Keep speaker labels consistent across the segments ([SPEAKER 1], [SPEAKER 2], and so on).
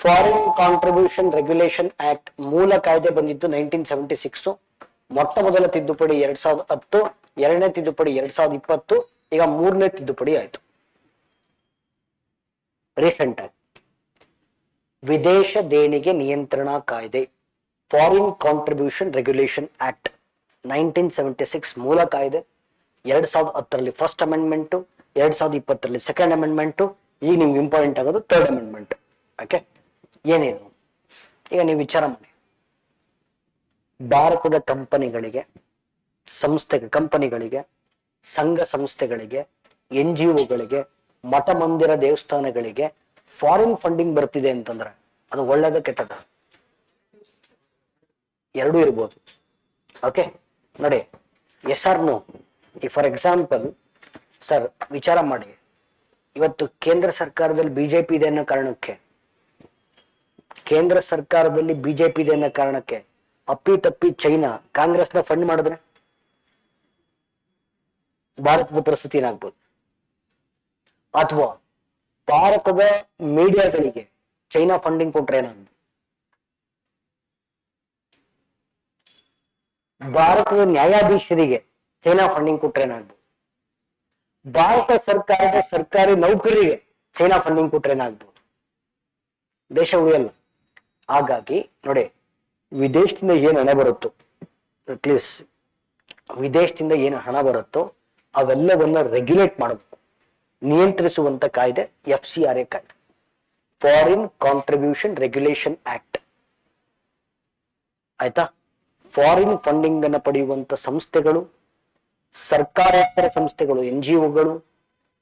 [SPEAKER 1] Foreign contribution regulation act ಮೂಲ ಕಾಯ್ದೆ ಬಂದಿದ್ದು 1976. ಮೊಟ್ಟ ಮೊದಲ ತಿದ್ದುಪಡಿ 2010, ಎರಡನೇ ತಿದ್ದುಪಡಿ 2020, ಈಗ ಮೂರನೇ ತಿದ್ದುಪಡಿ ಆಯ್ತು ರೀಸೆಂಟ್ ಆಗಿ. ವಿದೇಶ ದೇಣಿಗೆ ನಿಯಂತ್ರಣ ಕಾಯ್ದೆ, ಫಾರಿನ್ ಕಾಂಟ್ರಿಬ್ಯೂಷನ್ ರೆಗ್ಯುಲೇಷನ್ ಆಕ್ಟ್ 1976 ಮೂಲ ಕಾಯ್ದೆ. 2010ರಲ್ಲಿ ಫಸ್ಟ್ ಅಮೆಂಡ್ಮೆಂಟ್, 2020ರಲ್ಲಿ ಸೆಕೆಂಡ್ ಅಮೆಂಡ್ಮೆಂಟ್, ಈಗ ನಿಮ್ಗೆ ಇಂಪಾರ್ಟೆಂಟ್ ಆಗೋದು ಥರ್ಡ್ ಅಮೆಂಡ್ಮೆಂಟ್. ಓಕೆ, ಏನಿದು ಈಗ ನೀವು ವಿಚಾರ ಮಾಡಿ. ಭಾರತದ ಕಂಪನಿಗಳಿಗೆ, ಕಂಪನಿಗಳಿಗೆ, ಸಂಘ ಸಂಸ್ಥೆಗಳಿಗೆ, NGOಗಳಿಗೆ, ಮಠ ಮಂದಿರ ದೇವಸ್ಥಾನಗಳಿಗೆ ಫಾರಿನ್ ಫಂಡಿಂಗ್ ಬರ್ತಿದೆ ಅಂತಂದ್ರೆ ಅದು ಒಳ್ಳೇದ ಕೆಟ್ಟದ? ಎರಡೂ ಇರ್ಬೋದು. ಓಕೆ ನೋಡಿ, yes or no. For example sir ವಿಚಾರ ಮಾಡಿ, ಇವತ್ತು ಕೇಂದ್ರ ಸರ್ಕಾರದಲ್ಲಿ ಬಿಜೆಪಿ ಇದೆ ಅನ್ನೋ ಕಾರಣಕ್ಕೆ, ಅಪ್ಪಿ ತಪ್ಪಿ ಚೈನಾ ಕಾಂಗ್ರೆಸ್ನ ಫಂಡ್ ಮಾಡಿದ್ರೆ ಭಾರತದ ಪರಿಸ್ಥಿತಿ ಏನಾಗ್ಬೋದು? ಅಥವಾ ಭಾರತದ ಮೀಡಿಯಾಗಳಿಗೆ ಚೈನಾ ಫಂಡಿಂಗ್ ಕೊಟ್ರೆ ಏನಾಗ್ಬೋದು? ಭಾರತದ ನ್ಯಾಯಾಧೀಶರಿಗೆ ಚೈನಾ ಫಂಡಿಂಗ್ ಕೊಟ್ರೆ ಏನಾಗ್ಬೋದು? ಭಾರತ ಸರ್ಕಾರದ ಸರ್ಕಾರಿ ನೌಕರರಿಗೆ ಚೈನಾ ಫಂಡಿಂಗ್ ಕೊಟ್ರೆ ಏನಾಗ್ಬೋದು? ದೇಶ ಉಳಿಯಲ್ಲ. ಹಾಗಾಗಿ ನೋಡಿ, ವಿದೇಶದಿಂದ ಏನು ಹಣ ಬರುತ್ತೋ, ಪ್ಲೀಸ್, ವಿದೇಶದಿಂದ ಏನು ಹಣ ಬರುತ್ತೋ ಅವೆಲ್ಲವನ್ನ ರೆಗ್ಯುಲೇಟ್ ಮಾಡಬೇಕು, ನಿಯಂತ್ರಿಸುವಂತ ಕಾಯ್ದೆ FCRA ಕಾಯ್ದೆ, ಫಾರಿನ್ ಕಾಂಟ್ರಿಬ್ಯೂಷನ್ ರೆಗ್ಯುಲೇಷನ್ ಆಕ್ಟ್. ಆಯ್ತಾ? ಫಾರಿನ್ ಫಂಡಿಂಗ್ ಅನ್ನು ಪಡೆಯುವಂತ ಸಂಸ್ಥೆಗಳು, ಸರ್ಕಾರೇತರ ಸಂಸ್ಥೆಗಳು, NGOಗಳು,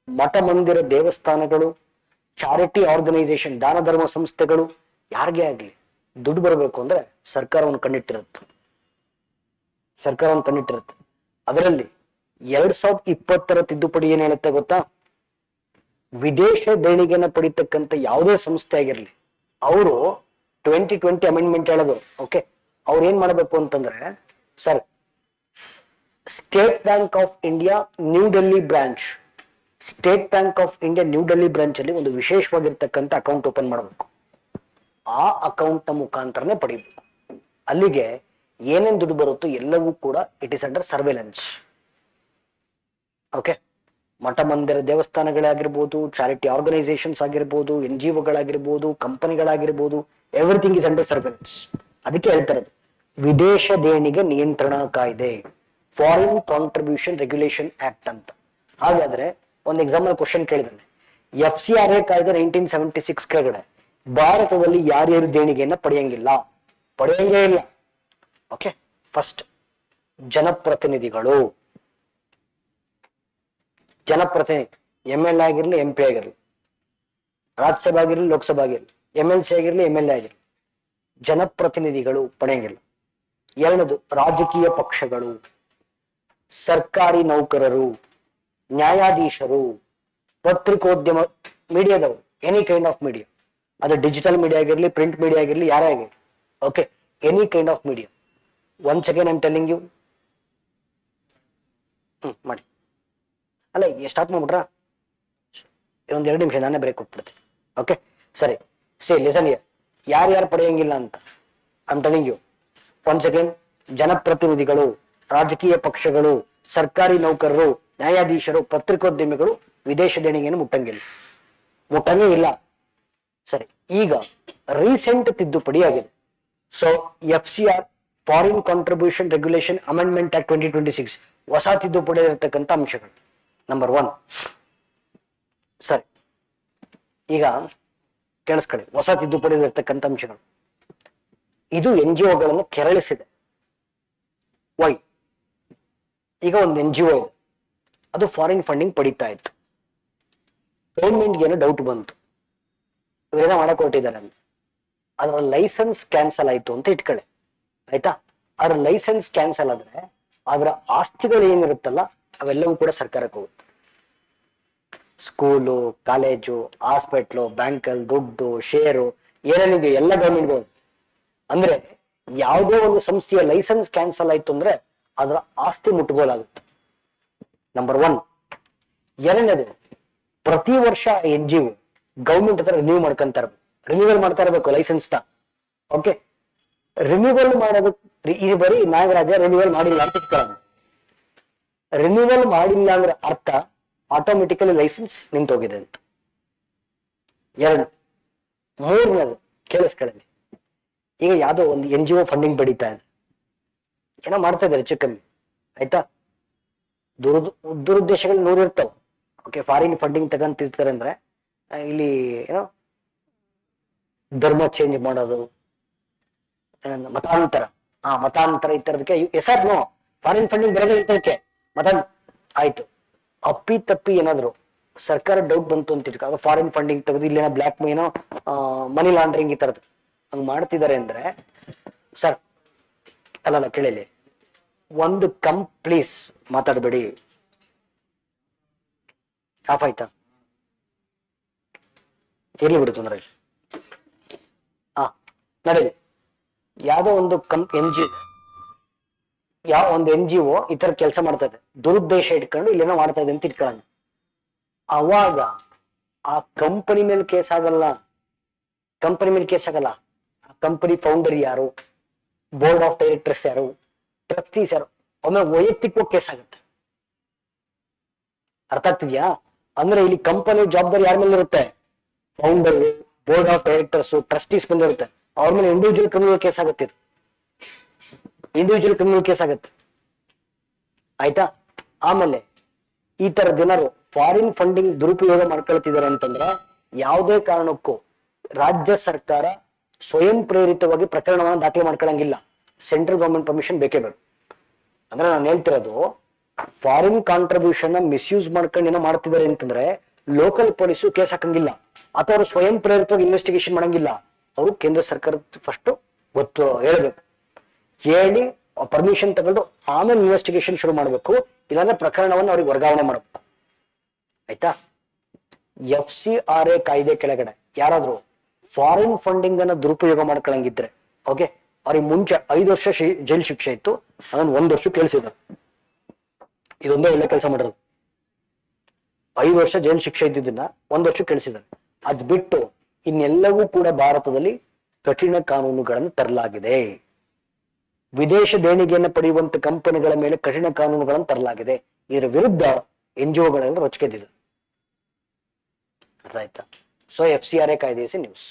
[SPEAKER 1] ಮಠ ಮಂದಿರ ದೇವಸ್ಥಾನಗಳು, ಚಾರಿಟಿ ಆರ್ಗನೈಸೇಷನ್, ದಾನ ಧರ್ಮ ಸಂಸ್ಥೆಗಳು, ಯಾರಿಗೇ ಆಗ್ಲಿ ದುಡ್ಡು ಬರಬೇಕು ಅಂದ್ರೆ ಸರ್ಕಾರವನ್ನು ಕಣ್ಣಿಟ್ಟಿರುತ್ತೆ. ಅದರಲ್ಲಿ 2020ರ ತಿದ್ದುಪಡಿ ಏನ್ ಹೇಳುತ್ತೆ ಗೊತ್ತಾ? ವಿದೇಶ ದೇಣಿಗೆನ ಪಡಿತಕ್ಕಂಥ ಯಾವುದೇ ಸಂಸ್ಥೆ ಆಗಿರ್ಲಿ, ಅವರು 2020 ಅಮೆಂಡ್ಮೆಂಟ್ ಹೇಳೋದು. ಓಕೆ, ಅವ್ರು ಏನ್ ಮಾಡಬೇಕು ಅಂತಂದ್ರೆ, sir, state bank of India new Delhi branch ಅಲ್ಲಿ ಒಂದು ವಿಶೇಷವಾಗಿರ್ತಕ್ಕಂಥ ಅಕೌಂಟ್ ಓಪನ್ ಮಾಡಬೇಕು. ಆ ಅಕೌಂಟ್ ನ ಮುಖಾಂತರನೇ ಪಡಿಬೇಕು. ಅಲ್ಲಿಗೆ ಏನೇನ್ ದುಡ್ಡು ಬರುತ್ತೋ ಎಲ್ಲವೂ ಕೂಡ it is under surveillance. Okay, ಮಠ ಮಂದಿರ ದೇವಸ್ಥಾನಗಳೇ ಆಗಿರ್ಬೋದು, ಚಾರಿಟಿ ಆರ್ಗನೈಸೇಷನ್ಸ್ ಆಗಿರ್ಬೋದು, NGOಗಳಾಗಿರ್ಬೋದು, ಕಂಪನಿಗಳಾಗಿರ್ಬೋದು, ಎವ್ರಿಥಿಂಗ್ ಇಸ್ ಅಂಡರ್ ಸರ್ವೇಲೆನ್ಸ್. ಅದಕ್ಕೆ ಹೇಳ್ತಾರೆ ವಿದೇಶ ದೇಣಿಗೆ ನಿಯಂತ್ರಣ ಕಾಯ್ದೆ, ಫಾರಿನ್ ಕಾಂಟ್ರಿಬ್ಯೂಷನ್ ರೆಗ್ಯುಲೇಷನ್ ಆಕ್ಟ್ ಅಂತ. ಹಾಗಾದ್ರೆ ಒಂದು ಎಕ್ಸಾಂಪಲ್ ಕ್ವಶನ್ ಕೇಳಿದಾನೆ, FCRA ಕಾಯ್ದೆ 1976 ಕೆಳಗಡೆ ಭಾರತದಲ್ಲಿ ಯಾರ್ಯಾರು ದೇಣಿಗೆಯನ್ನ ಪಡೆಯಂಗೇ ಇಲ್ಲ. ಓಕೆ, ಫಸ್ಟ್ ಜನಪ್ರತಿನಿಧಿಗಳು, MLA ಆಗಿರ್ಲಿ, MP ಆಗಿರ್ಲಿ, ರಾಜ್ಯಸಭಾ ಆಗಿರ್ಲಿ, ಲೋಕಸಭಾ ಆಗಿರ್ಲಿ, MLC ಆಗಿರ್ಲಿ, MLA ಆಗಿರ್ಲಿ, ಜನಪ್ರತಿನಿಧಿಗಳು ಪಡೆಯಂಗಿಲ್ಲ. ಎರಡನೇದು ರಾಜಕೀಯ ಪಕ್ಷಗಳು, ಸರ್ಕಾರಿ ನೌಕರರು, ನ್ಯಾಯಾಧೀಶರು, ಪತ್ರಿಕೋದ್ಯಮ, ಮೀಡಿಯಾದವರು, ಎನಿ ಕೈಂಡ್ ಆಫ್ ಮೀಡಿಯಾ, ಅದು ಡಿಜಿಟಲ್ ಮೀಡಿಯಾ ಆಗಿರ್ಲಿ, ಪ್ರಿಂಟ್ ಮೀಡಿಯಾ ಆಗಿರ್ಲಿ, ಯಾರೇ ಆಗಿರ್ಲಿ. Okay, any kind of media. Once again I am telling you, ಮಾಡಿ ಅಲ್ಲ ಸ್ಟಾರ್ಟ್ ಮಾಡ್ಬಿಟ್ರಾ? ಇನ್ನೊಂದು 2 ನಿಮಿಷ ನಾನೇ ಬ್ರೇಕ್ ಕೊಟ್ಬಿಡ್ತೀನಿ. ಓಕೆ, ಸರಿ, ಲಿಸನ್ ಹಿಯರ್. ಯಾರ್ಯಾರು ಪಡೆಯಂಗಿಲ್ಲ ಅಂತ I am telling you. Once again, ಜನಪ್ರತಿನಿಧಿಗಳು, ರಾಜಕೀಯ ಪಕ್ಷಗಳು, ಸರ್ಕಾರಿ ನೌಕರರು, ನ್ಯಾಯಾಧೀಶರು, ಪತ್ರಿಕೋದ್ಯಮಿಗಳು ವಿದೇಶ ದೇಣಿಗೆಯನ್ನು ಮುಟ್ಟಂಗೇ ಇಲ್ಲ. ಸರಿ, ಈಗ ರೀಸೆಂಟ್ ತಿದ್ದುಪಡಿ ಆಗಿದೆ. So FCR, foreign contribution regulation amendment act 2026 ಹೊಸ ತಿದ್ದುಪಡಿ ಇರತಕ್ಕಂಥ ಅಂಶಗಳು. ನಂಬರ್ 1, ಸರಿ, ಈಗ ಕೇಳಿಸ್ಕೊಳ್ಳಿ, ಹೊಸ ತಿದ್ದುಪಡಿ ಇರತಕ್ಕಂಥ ಅಂಶಗಳು. ಇದು NGOಗಳನ್ನು ಕೆರಳಿಸಿದೆ. ವೈ? ಈಗ ಒಂದು NGO ಇದೆ, ಅದು ಫಾರಿನ್ ಫಂಡಿಂಗ್ ಪಡಿತಾ ಇತ್ತು. ಗೌರ್ಮೆಂಟ್ಗೆ ಏನೋ ಡೌಟ್ ಬಂತು, ಇವರೇನೋ ಮಾಡಕ್ ಹೊರಟಿದ್ದಾರೆ ಅಂತ. ಅದರ ಲೈಸೆನ್ಸ್ ಕ್ಯಾನ್ಸಲ್ ಆಯ್ತು ಅಂತ ಇಟ್ಕೊಳ್ಳಿ, ಆಯ್ತಾ? ಅದರ ಲೈಸೆನ್ಸ್ ಕ್ಯಾನ್ಸಲ್ ಆದ್ರೆ ಅದರ ಆಸ್ತಿಗಳು ಏನಿರುತ್ತಲ್ಲ ಅವೆಲ್ಲವೂ ಕೂಡ ಸರ್ಕಾರಕ್ಕೆ ಹೋಗುತ್ತೆ. ಸ್ಕೂಲು, ಕಾಲೇಜು, ಹಾಸ್ಪಿಟ್ಲು, ಬ್ಯಾಂಕಲ್ಲಿ ದುಡ್ಡು, ಷೇರು ಏನೇನಿದೆ ಎಲ್ಲ ಗೌರ್ಮೆಂಟ್ ಹೋಗುತ್ತೆ. ಅಂದ್ರೆ ಯಾವುದೋ ಒಂದು ಸಂಸ್ಥೆಯ ಲೈಸೆನ್ಸ್ ಕ್ಯಾನ್ಸಲ್ ಆಯ್ತು ಅಂದ್ರೆ ಅದರ ಆಸ್ತಿ ಮುಟ್ಟುಗೋಲಾಗುತ್ತೆ. ನಂಬರ್ 1. ಎರಡನೇದು, ಪ್ರತಿ ವರ್ಷ NGO ಗೌರ್ಮೆಂಟ್ ಹತ್ರ ರಿನ್ಯೂ ಮಾಡ್ಕೊಂತಾರೆ. ರಿನ್ಯೂವಲ್ ಮಾಡ್ತಾ ಇರಬೇಕು ಲೈಸೆನ್ಸ್ ನ. ಓಕೆ, ರಿನ್ಯೂವಲ್ ಮಾಡೋದು ಇದು ಬರೀ ನಾಗರಾಜ ರಿನ್ಯೂವಲ್ ಮಾಡಿಲ್ಲ ಅಂತ ಇಟ್ಕೊಳ್ಳೋಣ. ರಿನ್ಯೂವಲ್ ಮಾಡಿಲ್ಲ ಅಂದ್ರೆ ಅರ್ಥ ಆಟೋಮೆಟಿಕಲಿ ಲೈಸೆನ್ಸ್ ನಿಂತೋಗಿದೆ ಅಂತ. ಎರಡು. ಮೂರನೇದು ಕೇಳಿಸ್ಕೊಳ್ಳಿ, ಈಗ ಯಾವ್ದೋ ಒಂದು NGO ಫಂಡಿಂಗ್ ಬಡೀತಾ ಇದೆ, ಏನೋ ಮಾಡ್ತಾ ಇದಾರೆ ಹೆಚ್ಚು ಕಮ್ಮಿ, ಆಯ್ತಾ. ದುರುದ್ದೇಶಗಳು 100 ಇರ್ತಾವ. ಓಕೆ, ಫಾರಿನ್ ಫಂಡಿಂಗ್ ತಗಂತಿರ್ತಾರೆ ಅಂದ್ರೆ ಇಲ್ಲಿ ಏನೋ ಧರ್ಮ ಚೇಂಜ್ ಮಾಡೋದು, ಮತಾಂತರ, ಮತಾಂತರ ಈ ತರದಕ್ಕೆ ಎಸರ್ ನೋ ಫಾರಿನ್ ಫಂಡಿಂಗ್ ಬರೋದೇ ಇರ್ತದಕ್ಕೆ ಆಯ್ತು. ಅಪ್ಪಿ ತಪ್ಪಿ ಏನಾದ್ರು ಸರ್ಕಾರ ಡೌಟ್ ಬಂತು ಅಂತ ಇಟ್ಕಾಗ ಫಾರಿನ್ ಫಂಡಿಂಗ್ ತೆಗೆದು ಇಲ್ಲೇನೋ ಬ್ಲಾಕ್ ಏನೋ ಮನಿ ಲಾಂಡ್ರಿಂಗ್ ಈ ತರದ್ದು ಹಂಗ್ ಮಾಡ್ತಿದ್ದಾರೆ ಅಂದ್ರೆ ಸರ್ ಅಲ್ಲಲ್ಲ ಕೇಳಿಲಿ, ಒಂದು ಪ್ಲೀಸ್ ಮಾತಾಡಬೇಡಿ. ಆಫ್ ಆಯ್ತಾ? ಇರ್ಲಿ ಬಿಡು ತೊಂದ್ರೆ. ನಡೀಲಿ. ಯಾವ್ದೋ ಒಂದು ಯಾವ ಒಂದು NGO ಈ ತರ ಕೆಲಸ ಮಾಡ್ತಾ ಇದೆ, ದುರುದ್ದೇಶ ಇಟ್ಕೊಂಡು ಇಲ್ಲೇನೋ ಮಾಡ್ತಾ ಇದೆ ಅಂತ ಇಟ್ಕೊಳ್ಳೋಣ. ಅವಾಗ ಆ ಕಂಪನಿ ಮೇಲೆ ಕೇಸ್ ಆಗಲ್ಲ. ಆ ಕಂಪನಿ ಫೌಂಡರ್ ಯಾರು, ಬೋರ್ಡ್ ಆಫ್ ಡೈರೆಕ್ಟರ್ಸ್ ಯಾರು, ಟ್ರಸ್ಟೀಸ್ ಯಾರು, ಒಮ್ಮೆ ವೈಯಕ್ತಿಕವಾಗಿ ಕೇಸ್ ಆಗುತ್ತೆ. ಅರ್ಥ ಆಗ್ತಿದ್ಯಾ? ಅಂದ್ರೆ ಇಲ್ಲಿ ಕಂಪನಿ ಜವಾಬ್ದಾರಿ ಯಾರ ಮೇಲೆ ಇರುತ್ತೆ? Founder, board of directors, trustees ಮೇಲೆ ಇರುತ್ತೆ. ಅವ್ರ ಮೇಲೆ ಇಂಡಿವಿಜುವಲ್ ಕ್ರಿಮಿನಲ್ ಕೇಸ್ ಆಗುತ್ತೆ. ಆಯ್ತಾ? ಆಮೇಲೆ ಈ ತರ ಜನರು ಫಾರಿನ್ ಫಂಡಿಂಗ್ ದುರುಪಯೋಗ ಮಾಡ್ಕೊಳ್ತಿದ್ದಾರೆ ಅಂತಂದ್ರೆ ಯಾವುದೇ ಕಾರಣಕ್ಕೂ ರಾಜ್ಯ ಸರ್ಕಾರ ಸ್ವಯಂ ಪ್ರೇರಿತವಾಗಿ ಪ್ರಕರಣವನ್ನು ದಾಖಲೆ ಮಾಡ್ಕೊಳಂಗಿಲ್ಲ. ಸೆಂಟ್ರಲ್ ಗವರ್ಮೆಂಟ್ ಪರ್ಮಿಷನ್ ಬೇಕೇ ಬೇಕು. ಅಂದ್ರೆ ನಾನು ಹೇಳ್ತಿರೋದು, ಫಾರಿನ್ ಕಾಂಟ್ರಿಬ್ಯೂಷನ್ ಮಿಸ್ಯೂಸ್ ಮಾಡ್ಕೊಂಡು ಏನೋ ಮಾಡ್ತಿದ್ದಾರೆ ಅಂತಂದ್ರೆ ಲೋಕಲ್ ಪೊಲೀಸು ಕೇಸ್ ಹಾಕಂಗಿಲ್ಲ, ಅಥವಾ ಅವರು ಸ್ವಯಂ ಪ್ರೇರಿತವಾಗಿ ಇನ್ವೆಸ್ಟಿಗೇಷನ್ ಮಾಡಂಗಿಲ್ಲ. ಅವರು ಕೇಂದ್ರ ಸರ್ಕಾರದ ಫಸ್ಟ್ ಗೊತ್ತು ಹೇಳ್ಬೇಕು, ಹೇಳಿ ಪರ್ಮಿಷನ್ ತಗೊಂಡು ಆಮೇಲೆ ಇನ್ವೆಸ್ಟಿಗೇಷನ್ ಶುರು ಮಾಡಬೇಕು. ಇಲ್ಲಾಂದ್ರೆ ಪ್ರಕರಣವನ್ನು ಅವ್ರಿಗೆ ವರ್ಗಾವಣೆ ಮಾಡಬೇಕು. ಆಯ್ತಾ? FCRA ಕಾಯ್ದೆ ಕೆಳಗಡೆ ಯಾರಾದ್ರೂ ಫಾರಿನ್ ಫಂಡಿಂಗ್ ಅನ್ನ ದುರುಪಯೋಗ ಮಾಡ್ಕೊಳಂಗಿದ್ರೆ ಓಕೆ, ಅವ್ರಿಗೆ ಮುಂಚೆ 5 ವರ್ಷ ಜೈಲು ಶಿಕ್ಷೆ ಇತ್ತು, ಅದನ್ನ 1 ವರ್ಷ ಕೇಳಿಸಿದ್ರು. ಇದೊಂದೇ ಒಳ್ಳೆ ಕೆಲಸ ಮಾಡಿರೋದು. 5 ವರ್ಷ ಜೈಲು ಶಿಕ್ಷೆ ಇದ್ದಿದ್ದನ್ನ 1 ವರ್ಷ ಕೇಳಿಸಿದ್ದಾರೆ. ಅದ್ ಬಿಟ್ಟು ಇನ್ನೆಲ್ಲವೂ ಕೂಡ ಭಾರತದಲ್ಲಿ ಕಠಿಣ ಕಾನೂನುಗಳನ್ನು ತರಲಾಗಿದೆ. ವಿದೇಶ ದೇಣಿಗೆಯನ್ನು ಪಡೆಯುವಂತ ಕಂಪನಿಗಳ ಮೇಲೆ ಕಠಿಣ ಕಾನೂನುಗಳನ್ನು ತರಲಾಗಿದೆ. ಇದರ ವಿರುದ್ಧ NGOಗಳೆಲ್ಲ ರೊಚ್ಚಿಗೆದ್ದಿದೆ. ಅರ್ಥ ಆಯ್ತಾ? ಸೊ FCRA ಕಾಯ್ದೆ ನ್ಯೂಸ್.